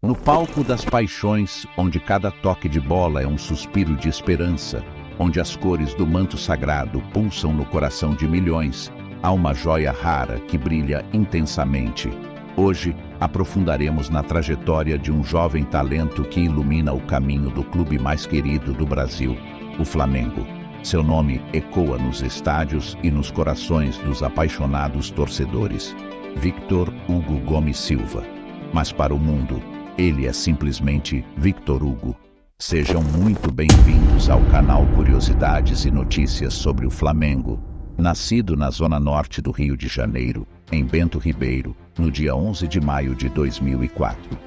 No palco das paixões, onde cada toque de bola é um suspiro de esperança, onde as cores do manto sagrado pulsam no coração de milhões, há uma joia rara que brilha intensamente. Hoje, aprofundaremos na trajetória de um jovem talento que ilumina o caminho do clube mais querido do Brasil, o Flamengo. Seu nome ecoa nos estádios e nos corações dos apaixonados torcedores. Victor Hugo Gomes Silva. Mas para o mundo, ele é simplesmente Victor Hugo. Sejam muito bem-vindos ao canal Curiosidades e Notícias sobre o Flamengo. Nascido na zona norte do Rio de Janeiro, em Bento Ribeiro, no dia 11 de maio de 2004.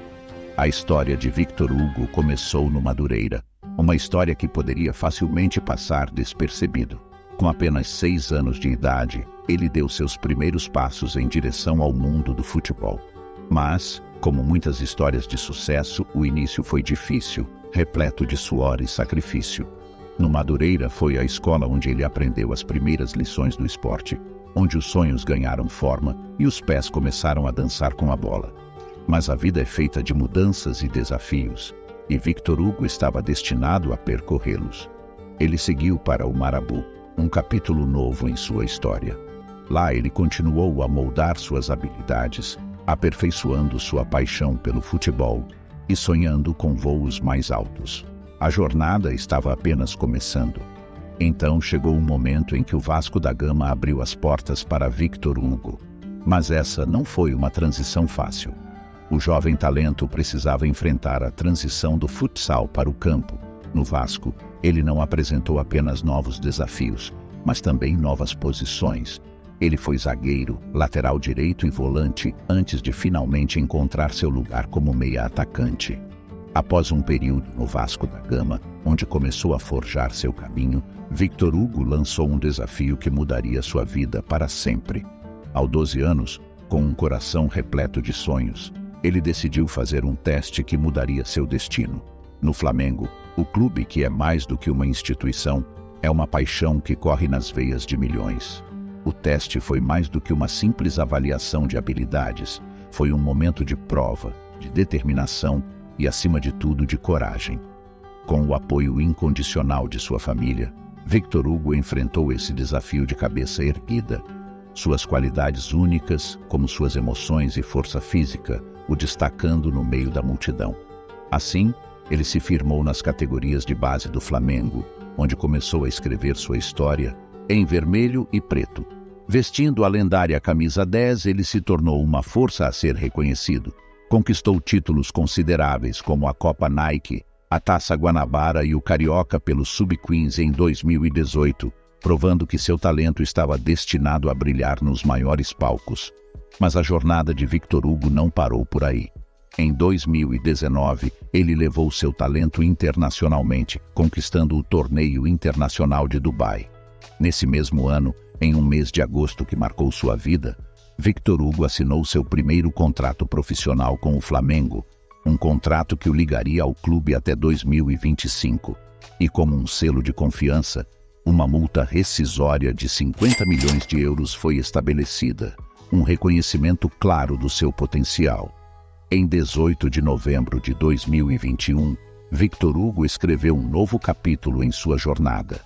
A história de Victor Hugo começou no Madureira, uma história que poderia facilmente passar despercebido. Com apenas 6 anos de idade, ele deu seus primeiros passos em direção ao mundo do futebol. Mas, como muitas histórias de sucesso, o início foi difícil, repleto de suor e sacrifício. No Madureira foi a escola onde ele aprendeu as primeiras lições do esporte, onde os sonhos ganharam forma e os pés começaram a dançar com a bola. Mas a vida é feita de mudanças e desafios, e Victor Hugo estava destinado a percorrê-los. Ele seguiu para o Marabu, um capítulo novo em sua história. Lá ele continuou a moldar suas habilidades, aperfeiçoando sua paixão pelo futebol e sonhando com voos mais altos. A jornada estava apenas começando. Então chegou o momento em que o Vasco da Gama abriu as portas para Victor Hugo. Mas essa não foi uma transição fácil. O jovem talento precisava enfrentar a transição do futsal para o campo. No Vasco, ele não apresentou apenas novos desafios, mas também novas posições. Ele foi zagueiro, lateral direito e volante antes de finalmente encontrar seu lugar como meia-atacante. Após um período no Vasco da Gama, onde começou a forjar seu caminho, Victor Hugo lançou um desafio que mudaria sua vida para sempre. Aos 12 anos, com um coração repleto de sonhos, ele decidiu fazer um teste que mudaria seu destino. No Flamengo, o clube que é mais do que uma instituição, é uma paixão que corre nas veias de milhões. O teste foi mais do que uma simples avaliação de habilidades, foi um momento de prova, de determinação e, acima de tudo, de coragem. Com o apoio incondicional de sua família, Victor Hugo enfrentou esse desafio de cabeça erguida. Suas qualidades únicas, como suas emoções e força física, o destacando no meio da multidão. Assim, ele se firmou nas categorias de base do Flamengo, onde começou a escrever sua história em vermelho e preto. Vestindo a lendária camisa 10, ele se tornou uma força a ser reconhecido. Conquistou títulos consideráveis como a Copa Nike, a Taça Guanabara e o Carioca pelo Sub-15 em 2018, provando que seu talento estava destinado a brilhar nos maiores palcos. Mas a jornada de Victor Hugo não parou por aí. Em 2019, ele levou seu talento internacionalmente, conquistando o Torneio Internacional de Dubai. Nesse mesmo ano, em um mês de agosto que marcou sua vida, Victor Hugo assinou seu primeiro contrato profissional com o Flamengo, um contrato que o ligaria ao clube até 2025. E como um selo de confiança, uma multa rescisória de 50 milhões de euros foi estabelecida, um reconhecimento claro do seu potencial. Em 18 de novembro de 2021, Victor Hugo escreveu um novo capítulo em sua jornada.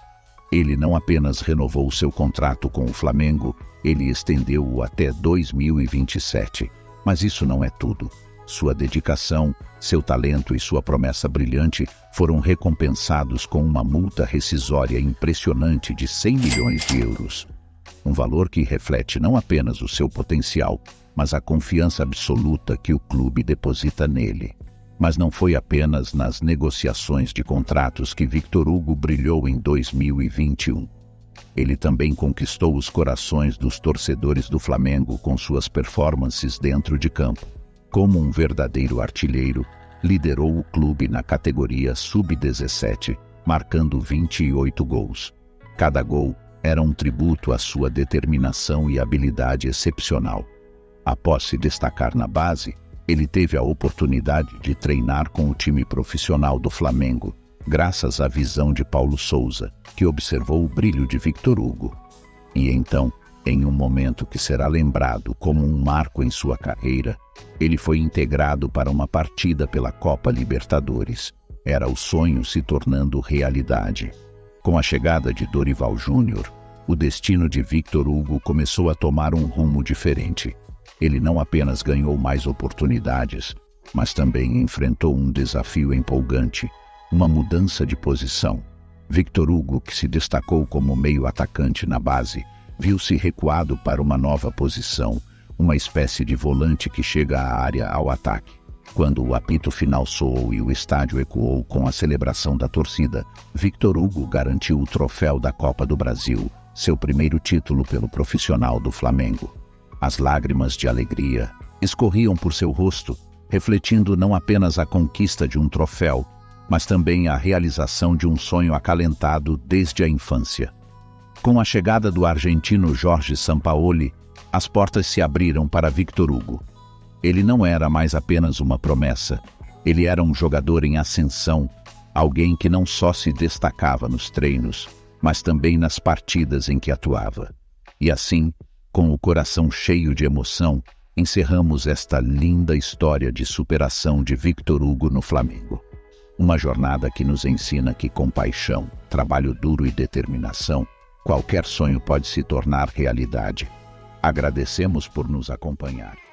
Ele não apenas renovou seu contrato com o Flamengo, ele estendeu-o até 2027. Mas isso não é tudo. Sua dedicação, seu talento e sua promessa brilhante foram recompensados com uma multa rescisória impressionante de 100 milhões de euros. Um valor que reflete não apenas o seu potencial, mas a confiança absoluta que o clube deposita nele. Mas não foi apenas nas negociações de contratos que Victor Hugo brilhou em 2021. Ele também conquistou os corações dos torcedores do Flamengo com suas performances dentro de campo. Como um verdadeiro artilheiro, liderou o clube na categoria Sub-17, marcando 28 gols. Cada gol era um tributo à sua determinação e habilidade excepcional. Após se destacar na base, ele teve a oportunidade de treinar com o time profissional do Flamengo, graças à visão de Paulo Souza, que observou o brilho de Victor Hugo. E então, Em um momento que será lembrado como um marco em sua carreira, ele foi integrado para uma partida pela Copa Libertadores. Era o sonho se tornando realidade. Com a chegada de Dorival Júnior, o destino de Victor Hugo começou a tomar um rumo diferente. Ele não apenas ganhou mais oportunidades, mas também enfrentou um desafio empolgante, uma mudança de posição. Victor Hugo, que se destacou como meio-atacante na base, viu-se recuado para uma nova posição, uma espécie de volante que chega à área ao ataque. Quando o apito final soou e o estádio ecoou com a celebração da torcida, Victor Hugo garantiu o troféu da Copa do Brasil, seu primeiro título pelo profissional do Flamengo. As lágrimas de alegria escorriam por seu rosto, refletindo não apenas a conquista de um troféu, mas também a realização de um sonho acalentado desde a infância. Com a chegada do argentino Jorge Sampaoli, as portas se abriram para Victor Hugo. Ele não era mais apenas uma promessa, ele era um jogador em ascensão, alguém que não só se destacava nos treinos, mas também nas partidas em que atuava. E assim, com o coração cheio de emoção, encerramos esta linda história de superação de Victor Hugo no Flamengo. Uma jornada que nos ensina que com paixão, trabalho duro e determinação, qualquer sonho pode se tornar realidade. Agradecemos por nos acompanhar.